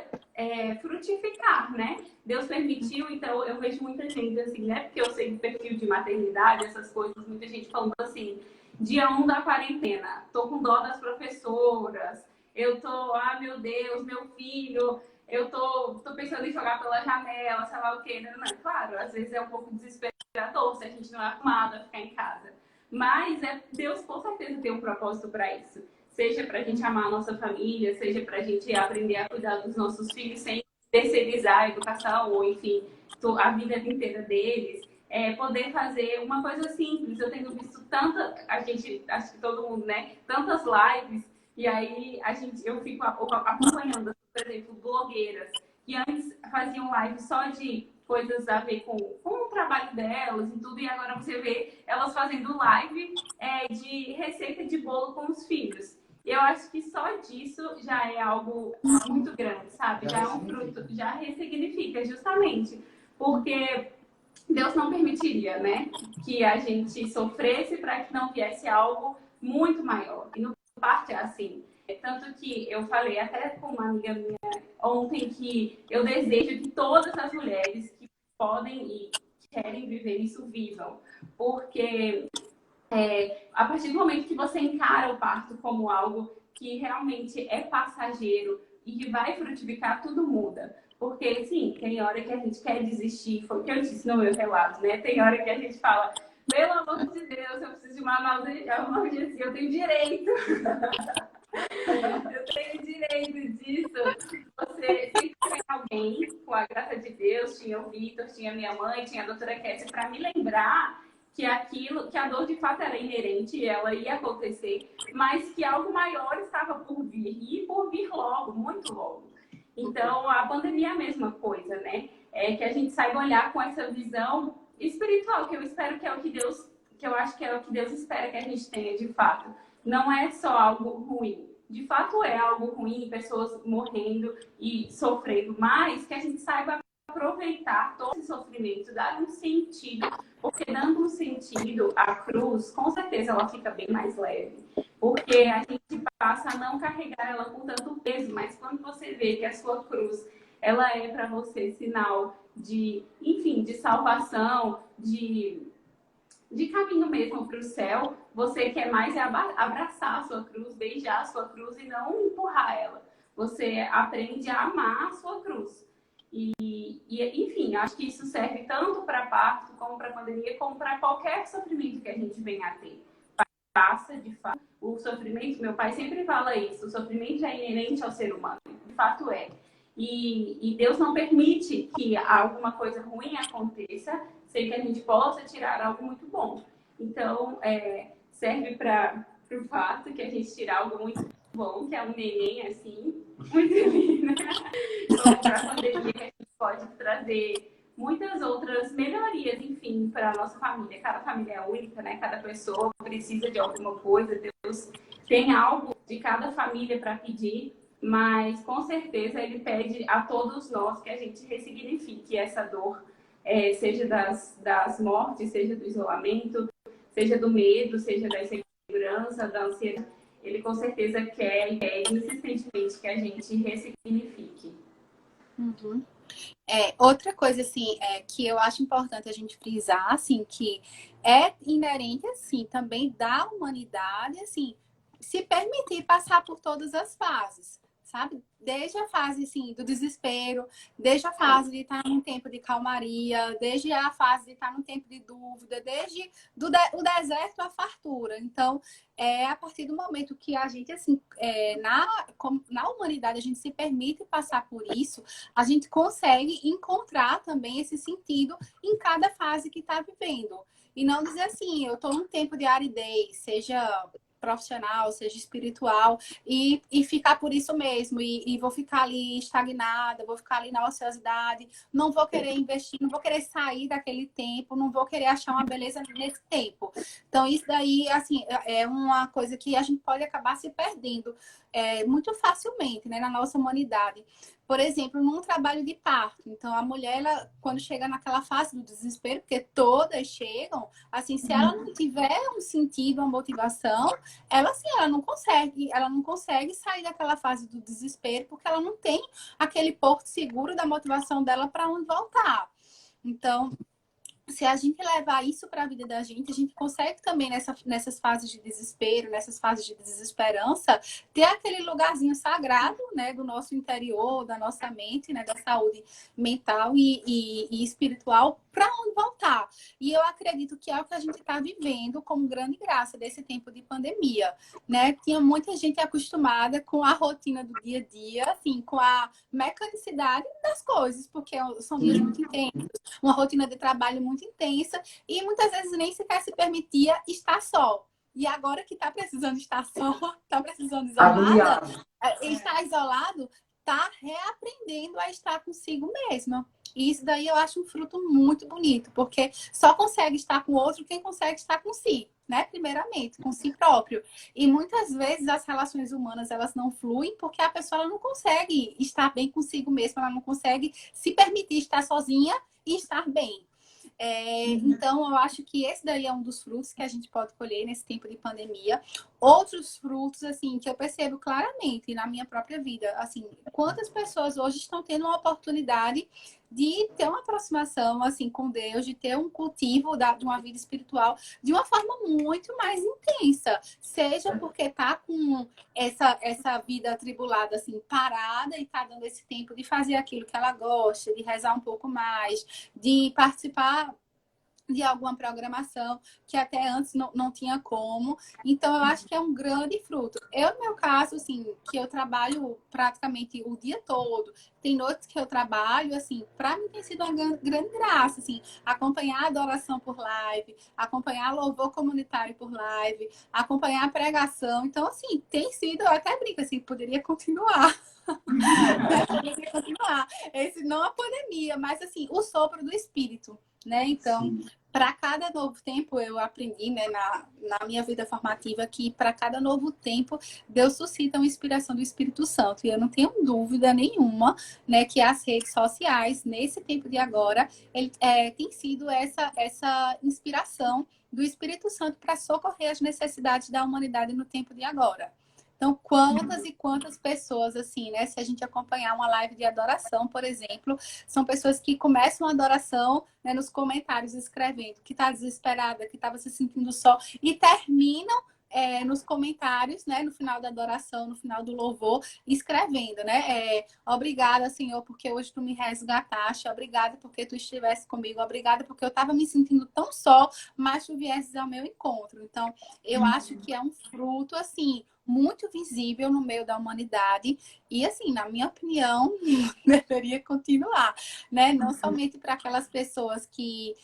Speaker 2: frutificar, né? Deus permitiu, então eu vejo muita gente assim, né? Porque eu sei o perfil de maternidade, essas coisas, muita gente falando assim, dia 1 da quarentena, tô com dó das professoras, eu tô, meu Deus, meu filho, eu tô pensando em jogar pela janela, sei lá o quê. Não, claro, às vezes é um pouco desesperador se a gente não é acostumado a ficar em casa. Mas Deus com certeza tem um propósito para isso. Seja para a gente amar a nossa família, seja para a gente aprender a cuidar dos nossos filhos sem terceirizar a educação, ou enfim, a vida inteira deles. Poder fazer uma coisa simples. Eu tenho visto acho que todo mundo, né? Tantas lives, e aí eu fico acompanhando, por exemplo, blogueiras, que antes faziam live só de coisas a ver com o trabalho delas e tudo, e agora você vê elas fazendo live de receita de bolo com os filhos. E eu acho que só disso já é algo muito grande, sabe? Já é um fruto, já ressignifica, justamente, porque Deus não permitiria, né, que a gente sofresse para que não viesse algo muito maior. E no parto é assim. Tanto que eu falei até com uma amiga minha ontem que eu desejo que todas as mulheres que podem e querem viver isso vivam. Porque a partir do momento que você encara o parto como algo que realmente é passageiro e que vai frutificar, tudo muda. Porque, sim, tem hora que a gente quer desistir, foi o que eu disse no meu relato, né? Tem hora que a gente fala, pelo amor de Deus, eu preciso de uma analgesia, eu tenho direito. Eu tenho direito disso. Você sempre tem alguém, com a graça de Deus, tinha o Vitor, tinha minha mãe, tinha a doutora Kézia, para me lembrar que a dor de fato era inerente, ela ia acontecer, mas que algo maior estava por vir, e por vir logo, muito logo. Então, a pandemia é a mesma coisa, né? Que a gente saiba olhar com essa visão espiritual, que eu espero que é o que Deus, que eu acho que é o que Deus espera que a gente tenha de fato. Não é só algo ruim. De fato é algo ruim, pessoas morrendo e sofrendo, mas que a gente saiba aproveitar todo esse sofrimento, dar um sentido, porque dando um sentido à cruz, com certeza ela fica bem mais leve. Porque a gente passa a não carregar ela com tanto peso, mas quando você vê que a sua cruz, ela é para você sinal de, enfim, de salvação, de caminho mesmo para o céu, você quer mais abraçar a sua cruz, beijar a sua cruz e não empurrar ela. Você aprende a amar a sua cruz. Enfim, acho que isso serve tanto para parto, como para pandemia, como para qualquer sofrimento que a gente venha a ter. Passa, de fato, o sofrimento, meu pai sempre fala isso, o sofrimento é inerente ao ser humano, de fato é. E Deus não permite que alguma coisa ruim aconteça sem que a gente possa tirar algo muito bom. Então, serve para o fato que a gente tira algo muito bom, que é um neném, assim, muito lindo. Então, para a pandemia, que a gente pode trazer muitas outras melhorias, enfim, para a nossa família. Cada família é única, né? Cada pessoa precisa de alguma coisa. Deus tem algo de cada família para pedir, mas com certeza Ele pede a todos nós que a gente ressignifique essa dor, seja das mortes, seja do isolamento, seja do medo, seja da insegurança, da ansiedade. Ele com certeza quer e pede insistentemente que a gente ressignifique.
Speaker 3: Uhum. Outra coisa, assim, que eu acho importante a gente frisar, assim, que é inerente, assim, também da humanidade, assim, se permitir passar por todas as fases, sabe? Desde a fase, assim, do desespero, desde a fase de estar num tempo de calmaria, desde a fase de estar num tempo de dúvida, desde o deserto à fartura. Então, a partir do momento que a gente, assim, na humanidade, a gente se permite passar por isso, a gente consegue encontrar também esse sentido em cada fase que está vivendo. E não dizer assim, eu estou num tempo de aridez, seja profissional, seja espiritual, e ficar por isso mesmo, e vou ficar ali estagnada, vou ficar ali na ociosidade, não vou querer investir, não vou querer sair daquele tempo, não vou querer achar uma beleza nesse tempo. Então, isso daí, assim, é uma coisa que a gente pode acabar se perdendo muito facilmente, né, na nossa humanidade. Por exemplo, num trabalho de parto. Então, a mulher, ela, quando chega naquela fase do desespero, porque todas chegam, assim, se ela não tiver um sentido, uma motivação, ela, assim, ela não consegue sair daquela fase do desespero, porque ela não tem aquele porto seguro da motivação dela para onde voltar. Então, se a gente levar isso para a vida da gente, a gente consegue também nessas fases de desespero, nessas fases de desesperança, ter aquele lugarzinho sagrado, né, do nosso interior, da nossa mente, né, da saúde mental e espiritual, para onde voltar. E eu acredito que é o que a gente está vivendo como grande graça desse tempo de pandemia, né? Tinha muita gente acostumada com a rotina do dia a dia, assim, com a mecanicidade das coisas, porque são dias muito intensos, uma rotina de trabalho muito intensa e muitas vezes nem sequer se permitia estar só. E agora que está precisando estar só, está precisando isolada,
Speaker 1: Agoniado.
Speaker 3: estar isolado, está reaprendendo a estar consigo mesma. E isso daí eu acho um fruto muito bonito, porque só consegue estar com o outro quem consegue estar com si, né? Primeiramente, com si próprio. E muitas vezes as relações humanas, elas não fluem porque a pessoa ela não consegue estar bem consigo mesma, ela não consegue se permitir estar sozinha e estar bem. Então, eu acho que esse daí é um dos frutos que a gente pode colher nesse tempo de pandemia. Outros frutos, assim, que eu percebo claramente na minha própria vida, assim, quantas pessoas hoje estão tendo uma oportunidade de ter uma aproximação, assim, com Deus, de ter um cultivo de uma vida espiritual de uma forma muito mais intensa. Seja porque tá com essa vida atribulada, assim, parada e tá dando esse tempo de fazer aquilo que ela gosta, de rezar um pouco mais, de participar de alguma programação que até antes não tinha como. Então, eu acho que é um grande fruto. Eu, no meu caso, assim, que eu trabalho praticamente o dia todo, tem noites que eu trabalho, assim, para mim tem sido uma grande graça, assim, acompanhar a adoração por live, acompanhar louvor comunitário por live, acompanhar a pregação. Então, assim, tem sido, eu até brinco, assim, poderia continuar. Poderia continuar. Esse não a pandemia, mas, assim, o sopro do Espírito, né? Então, para cada novo tempo, eu aprendi, né, na minha vida formativa, que para cada novo tempo, Deus suscita uma inspiração do Espírito Santo. E eu não tenho dúvida nenhuma, né, que as redes sociais, nesse tempo de agora, tem sido essa inspiração do Espírito Santo para socorrer as necessidades da humanidade no tempo de agora. Então, quantas e quantas pessoas, assim, né? Se a gente acompanhar uma live de adoração, por exemplo, são pessoas que começam a adoração, né, nos comentários escrevendo que está desesperada, que estava se sentindo só, e terminam nos comentários, né, no final da adoração, no final do louvor, escrevendo, né? Obrigada, Senhor, porque hoje tu me resgataste, obrigada porque tu estivesse comigo, obrigada porque eu estava me sentindo tão só, mas tu viesses ao meu encontro. Então, eu acho que é um fruto, assim, muito visível no meio da humanidade e, assim, na minha opinião, deveria continuar, né? Não somente para aquelas pessoas que,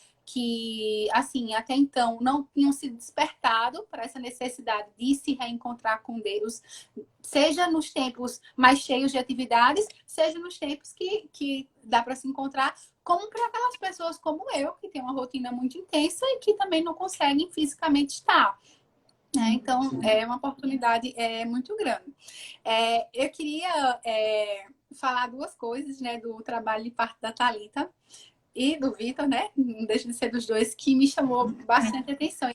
Speaker 3: assim, até então não tinham se despertado para essa necessidade de se reencontrar com Deus, seja nos tempos mais cheios de atividades, seja nos tempos que dá para se encontrar, como para aquelas pessoas como eu, que tem uma rotina muito intensa e que também não conseguem fisicamente estar. Então, é uma oportunidade muito grande. Eu queria falar duas coisas, né, do trabalho de parto da Thalita e do Vitor, né, não deixa de ser dos dois, que me chamou bastante atenção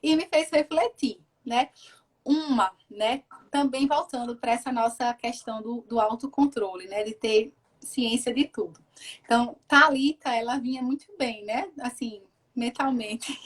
Speaker 3: e me fez refletir, né? Uma, né, também voltando para essa nossa questão do autocontrole, né, de ter ciência de tudo. Então, Thalita, ela vinha muito bem, né? Assim, mentalmente,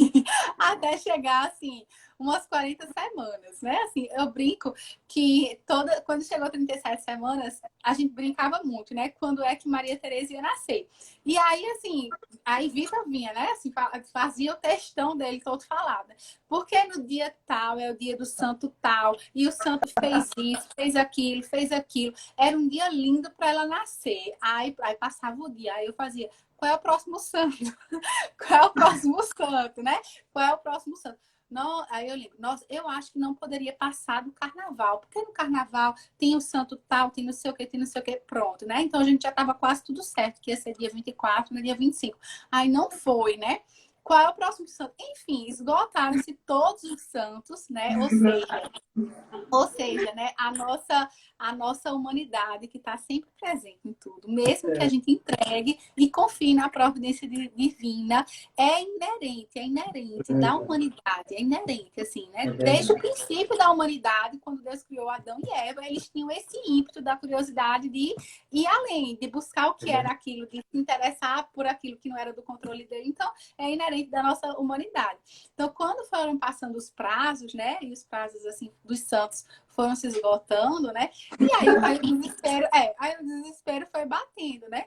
Speaker 3: até chegar, assim, umas 40 semanas, né? Assim, eu brinco que quando chegou 37 semanas, a gente brincava muito, né? Quando é que Maria Tereza ia nascer. E aí, assim, aí Vitor vinha, né? Assim, fazia o textão dele todo falado. Porque no dia tal é o dia do santo tal, e o santo fez isso, fez aquilo, fez aquilo. Era um dia lindo para ela nascer. Aí passava o dia, aí eu fazia, qual é o próximo santo? Qual é o próximo santo, né? Qual é o próximo santo? Não, aí eu lembro, nossa, eu acho que não poderia passar do carnaval, porque no carnaval tem o santo tal, tem não sei o que, tem não sei o que, pronto, né? Então a gente já estava quase tudo certo, que ia ser dia 24, no dia 25. Aí não foi, né? Qual é o próximo santo? Enfim, esgotaram-se todos os santos, né? Ou seja, né, a nossa humanidade que está sempre presente em tudo, mesmo que a gente entregue e confie na providência divina, é inerente da humanidade, é inerente, assim, né? Desde o princípio da humanidade, quando Deus criou Adão e Eva, eles tinham esse ímpeto da curiosidade de ir além, de buscar o que era aquilo, de se interessar por aquilo que não era do controle dele. Então, é inerente da nossa humanidade. Então, quando foram passando os prazos, né, e os prazos, assim, dos santos foram se esgotando, né? E aí o desespero foi batendo, né?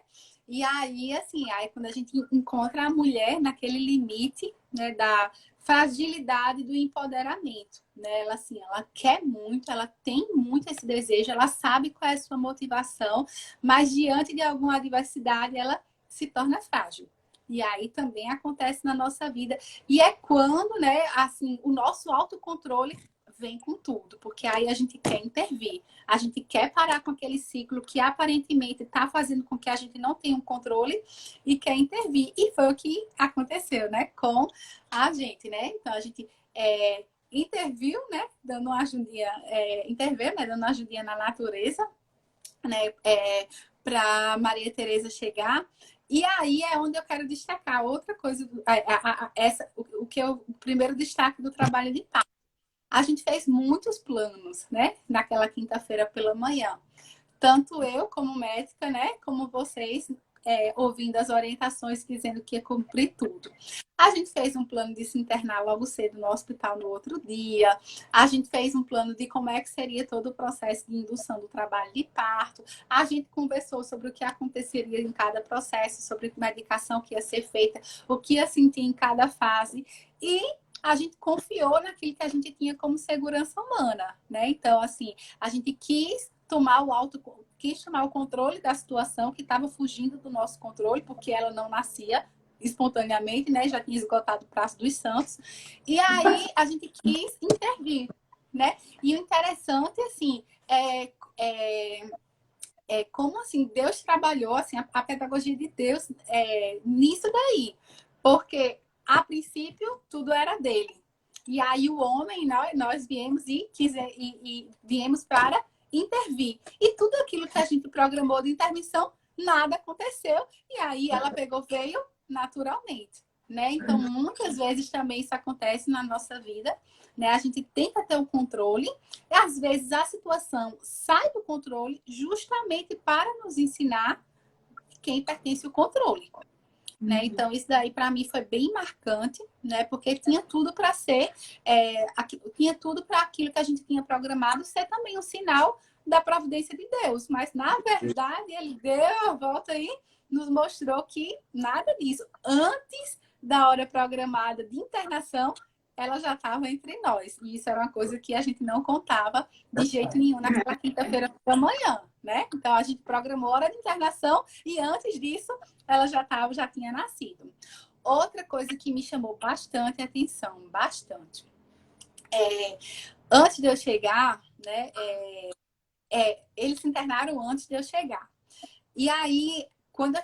Speaker 3: E aí, assim, aí quando a gente encontra a mulher naquele limite, né, da fragilidade do empoderamento, né? Ela, assim, ela quer muito, ela tem muito esse desejo, ela sabe qual é a sua motivação, mas diante de alguma adversidade, ela se torna frágil. E aí também acontece na nossa vida. E é quando, né, assim, o nosso autocontrole vem com tudo, porque aí a gente quer intervir, a gente quer parar com aquele ciclo que aparentemente está fazendo com que a gente não tenha um controle e quer intervir. E foi o que aconteceu, né, com a gente, né? Então a gente interviu, né, dando uma ajudinha, interveio, né, dando uma ajudinha na natureza, né, para Maria Tereza chegar. E aí é onde eu quero destacar outra coisa, o primeiro destaque do trabalho de parto. A gente fez muitos planos, né? Naquela quinta-feira pela manhã. Tanto eu como médica, né? Como vocês, ouvindo as orientações dizendo que ia cumprir tudo. A gente fez um plano de se internar logo cedo no hospital no outro dia. A gente fez um plano de como é que seria todo o processo de indução do trabalho de parto. A gente conversou sobre o que aconteceria em cada processo, sobre a medicação que ia ser feita, o que ia sentir em cada fase. E a gente confiou naquilo que a gente tinha como segurança humana, né? Então, assim, a gente quis tomar o controle da situação que estava fugindo do nosso controle, porque ela não nascia espontaneamente, né? Já tinha esgotado o prazo dos santos. E aí a gente quis intervir, né? E o interessante, assim, como assim Deus trabalhou, assim, a pedagogia de Deus nisso daí. Porque a princípio tudo era dele. E aí o homem, nós viemos e viemos para intervir. E tudo aquilo que a gente programou de intervenção, nada aconteceu. E aí ela veio naturalmente, né? Então, muitas vezes também isso acontece na nossa vida, né? A gente tenta ter o controle, e às vezes a situação sai do controle justamente para nos ensinar quem pertence ao controle. Né? Então, isso daí para mim foi bem marcante, né? Porque tinha tudo para ser, tinha tudo para aquilo que a gente tinha programado ser também um sinal da providência de Deus. Mas, na verdade, ele deu a volta e nos mostrou que nada disso. Antes da hora programada de internação, ela já estava entre nós. E isso era uma coisa que a gente não contava de jeito nenhum naquela quinta-feira da manhã, né? Então, a gente programou a hora de internação e antes disso, ela já tinha nascido. Outra coisa que me chamou bastante atenção, bastante. Antes de eu chegar, né? Eles se internaram antes de eu chegar. E aí, quando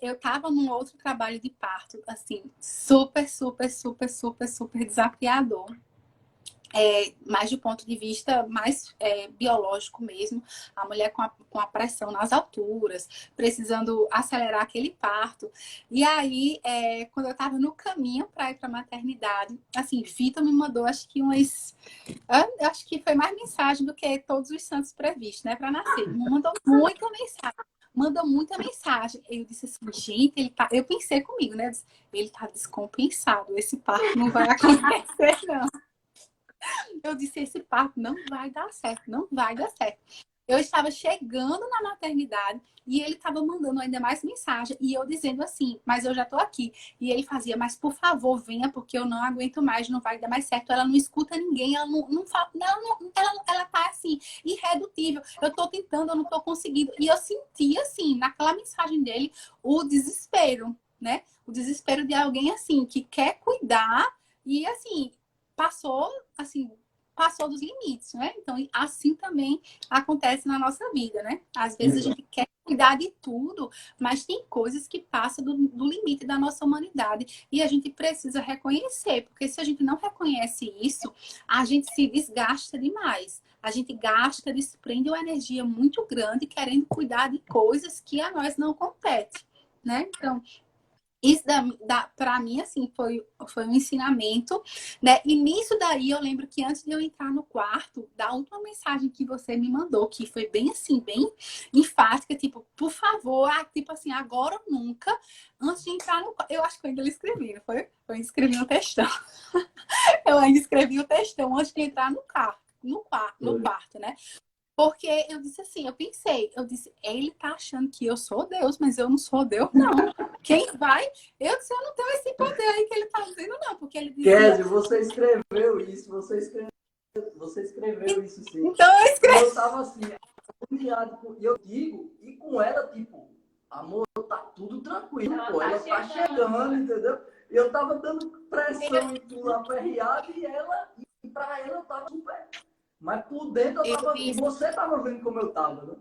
Speaker 3: eu estava num outro trabalho de parto, assim, super, super, super, super, super desafiador. Mais do ponto de vista mais biológico mesmo, a mulher com a pressão nas alturas, precisando acelerar aquele parto. E aí, quando eu estava no caminho para ir para a maternidade, assim, Vitor me mandou, acho que foi mais mensagem do que todos os santos previstos, né, para nascer. Me mandou muita mensagem. manda muita mensagem. Eu disse assim, gente, eu pensei comigo, né? Ele tá descompensado, esse parto não vai acontecer, não. Eu disse, esse parto não vai dar certo, não vai dar certo. Eu estava chegando na maternidade e ele estava mandando ainda mais mensagem. E eu dizendo assim, mas eu já estou aqui. E ele fazia, mas por favor, venha, porque eu não aguento mais, não vai dar mais certo. Ela não escuta ninguém, ela não fala, ela tá assim, irredutível. Eu estou tentando, eu não estou conseguindo. E eu senti, assim, naquela mensagem dele, o desespero, né? O desespero de alguém, assim, que quer cuidar e, assim, passou dos limites, né? Então, assim também acontece na nossa vida, né? Às vezes a gente quer cuidar de tudo, mas tem coisas que passam do limite da nossa humanidade e a gente precisa reconhecer, porque se a gente não reconhece isso, a gente se desgasta demais. A gente gasta, desprende uma energia muito grande querendo cuidar de coisas que a nós não competem, né? Então, isso para mim, assim, foi um ensinamento, né? E nisso daí, eu lembro que antes de eu entrar no quarto, da última mensagem que você me mandou, que foi bem assim, bem enfática, tipo, por favor, tipo assim, agora ou nunca, antes de entrar no quarto. Eu acho que eu ainda escrevi, não foi? Eu escrevi um textão. Eu ainda escrevi o textão antes de entrar no quarto, né? Porque eu disse assim, eu disse, ele tá achando que eu sou Deus, mas eu não sou Deus, não. Quem vai? Eu disse, eu não tenho esse poder aí que ele tá dizendo, não. Porque ele disse...
Speaker 1: Kézia, você escreveu isso, você escreveu isso sim.
Speaker 3: Então eu escrevi.
Speaker 1: Eu tava assim, e eu digo, e com ela, tipo, amor, tá tudo tranquilo, pô. Ela tá chegando, entendeu? Eu tava dando pressão em tudo, aperreado, e pra ela eu tava super. Mas por dentro eu tava. E você tava vendo como eu tava, né?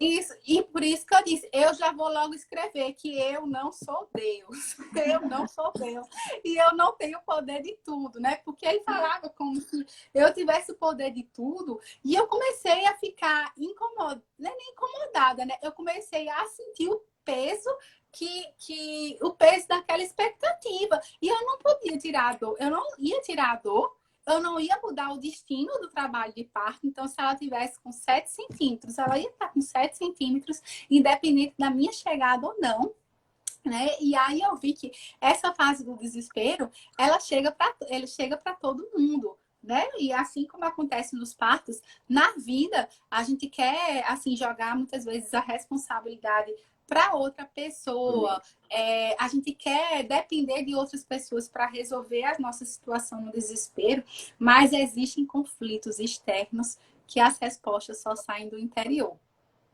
Speaker 3: Isso, e por isso que eu disse, eu já vou logo escrever que eu não sou Deus, eu não sou Deus, e eu não tenho poder de tudo, né? Porque ele falava como se eu tivesse o poder de tudo, e eu comecei a ficar nem incomodada, né? Eu comecei a sentir o peso o peso daquela expectativa, e eu não podia tirar a dor, eu não ia tirar a dor. Eu não ia mudar o destino do trabalho de parto. Então, se ela tivesse com 7 centímetros, ela ia estar com 7 centímetros, independente da minha chegada ou não, né? E aí eu vi que essa fase do desespero, ele chega para todo mundo, né? E assim como acontece nos partos, na vida, a gente quer, assim, jogar muitas vezes a responsabilidade para outra pessoa. A gente quer depender de outras pessoas para resolver a nossa situação no desespero, mas existem conflitos externos que as respostas só saem do interior,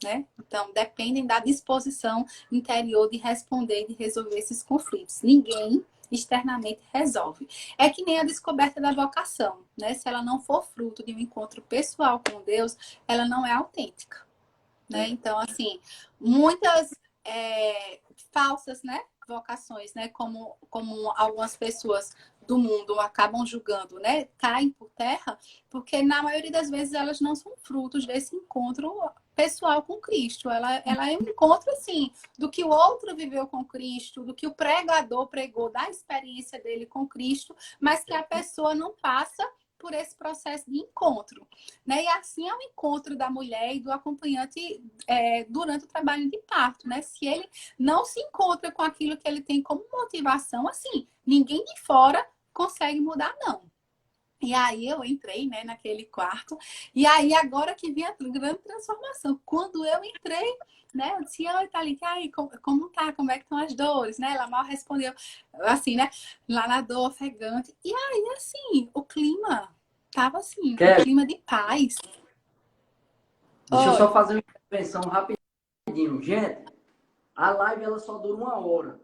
Speaker 3: né? Então, dependem da disposição interior de responder e de resolver esses conflitos. Ninguém externamente resolve. É que nem a descoberta da vocação, né? Se ela não for fruto de um encontro pessoal com Deus, ela não é autêntica, né? Então, assim, muitas falsas, né, vocações, né, como algumas pessoas do mundo acabam julgando, né, caem por terra, porque na maioria das vezes elas não são frutos desse encontro pessoal com Cristo. Ela é um encontro, assim, do que o outro viveu com Cristo, do que o pregador pregou, da experiência dele com Cristo, mas que a pessoa não passa por esse processo de encontro, né? E assim é o encontro da mulher e do acompanhante durante o trabalho de parto, né? Se ele não se encontra com aquilo que ele tem como motivação, assim, ninguém de fora consegue mudar, não. E aí eu entrei, né, naquele quarto, e aí agora que vem a grande transformação. Quando eu entrei, né, eu disse, oi, Thalita, aí, como tá? Como é que estão as dores, né? Ela mal respondeu, assim, né, lá na dor ofegante. E aí, assim, o clima tava assim, um clima de paz.
Speaker 1: Deixa eu só fazer uma intervenção rapidinho. Gente, a live ela só dura 1 hora.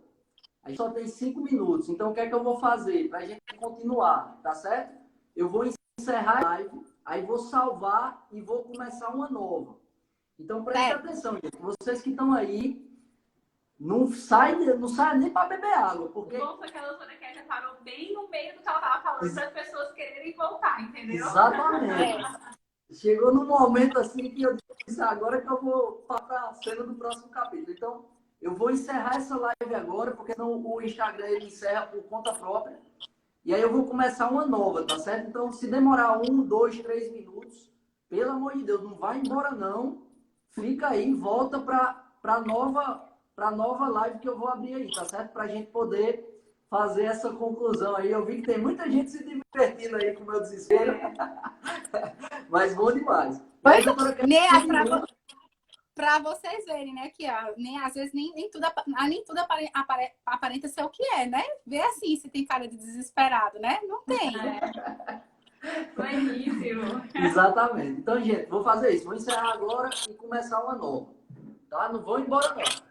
Speaker 1: A gente só tem 5 minutos. Então, o que é que eu vou fazer para a gente continuar, tá certo? Eu vou encerrar a live, aí vou salvar e vou começar uma nova. Então, preste atenção, gente. Vocês que estão aí, não saem nem para beber água. Porque...
Speaker 2: O bom foi que a doutora Kézia parou bem no meio do que ela estava falando para as pessoas quererem voltar, entendeu?
Speaker 1: Exatamente. Chegou num momento assim que eu disse, agora que eu vou para a cena do próximo capítulo. Então, eu vou encerrar essa live agora, porque senão o Instagram ele encerra por conta própria. E aí eu vou começar uma nova, tá certo? Então, se demorar 1, 2, 3 minutos, pelo amor de Deus, não vai embora não. Fica aí, volta para para nova live que eu vou abrir aí, tá certo? Para a gente poder fazer essa conclusão aí. Eu vi que tem muita gente se divertindo aí com o meu desespero. Mas bom demais.
Speaker 3: Pois é, para vocês verem, né? Que às vezes nem tudo aparenta ser o que é, né? Vê assim se tem cara de desesperado, né? Não tem.
Speaker 2: Bueníssimo.
Speaker 1: Exatamente. Então, gente, vou fazer isso. Vou encerrar agora e começar uma nova. Tá? Não vou embora, não.